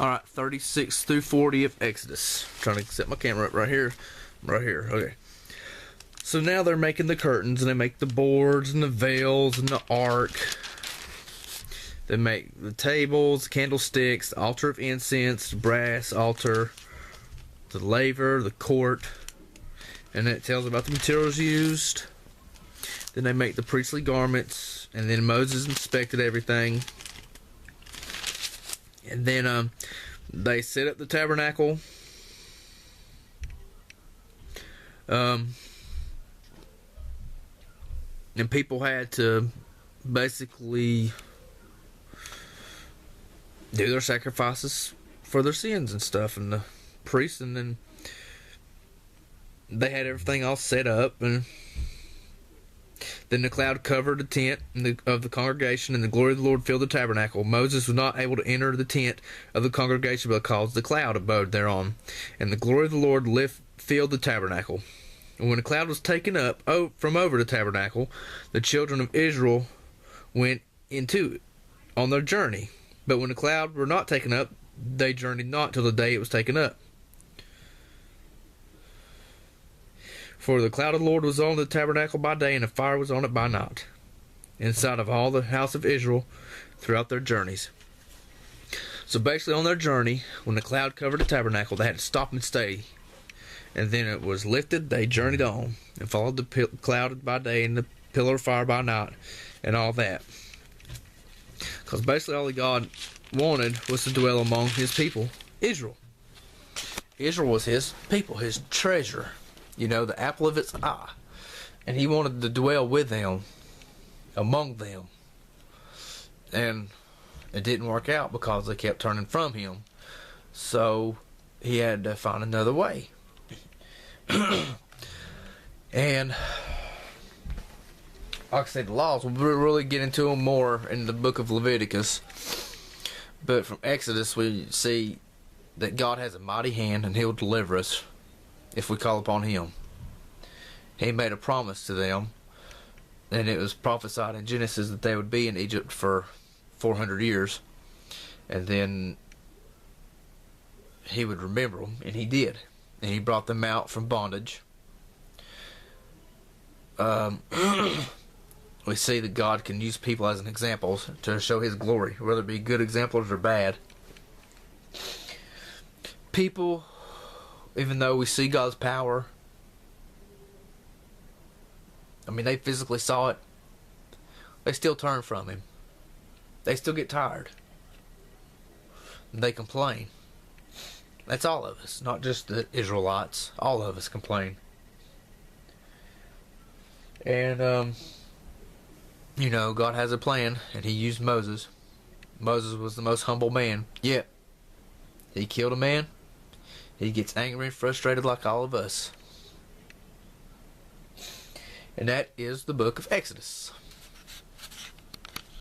Alright, 36 through 40 of Exodus. I'm trying to set my camera up right here. Right here, okay. So now they're making the curtains, and they make the boards and the veils and the ark. They make the tables, the candlesticks, the altar of incense, the brass altar, the laver, the court. And then it tells about the materials used. Then they make the priestly garments, and then Moses inspected everything. And then they set up the tabernacle. And people had to basically do their sacrifices for their sins and stuff, and the priests, and then they had everything all set up, and then the cloud covered the tent of the congregation, and the glory of the Lord filled the tabernacle. Moses was not able to enter the tent of the congregation because the cloud abode thereon, and the glory of the Lord filled the tabernacle. And when the cloud was taken up from over the tabernacle, the children of Israel went into it on their journey. But when the cloud were not taken up, they journeyed not till the day it was taken up. For the cloud of the Lord was on the tabernacle by day, and the fire was on it by night, inside of all the house of Israel throughout their journeys. So basically on their journey, when the cloud covered the tabernacle, they had to stop and stay. And then it was lifted, they journeyed on, and followed the cloud by day and the pillar of fire by night, and all that. Because basically all that God wanted was to dwell among his people, Israel. Israel was his people, his treasure. You know, the apple of its eye. And he wanted to dwell with them, among them. And it didn't work out because they kept turning from him. So he had to find another way. And like I said, the laws, we'll really get into them more in the book of Leviticus. But from Exodus, we see that God has a mighty hand, and he'll deliver us if we call upon him. He made a promise to them, and it was prophesied in Genesis that they would be in Egypt for 400 years, and then he would remember them, and he did. And he brought them out from bondage. We see that God can use people as an example to show his glory, whether it be good examples or bad. People, even though we see God's power, I mean, they physically saw it, they still turn from him. They still get tired. And they complain. That's all of us, not just the Israelites. All of us complain. And, you know, God has a plan, and he used Moses. Moses was the most humble man. Yet, he killed a man. He gets angry and frustrated like all of us. And that is the book of Exodus.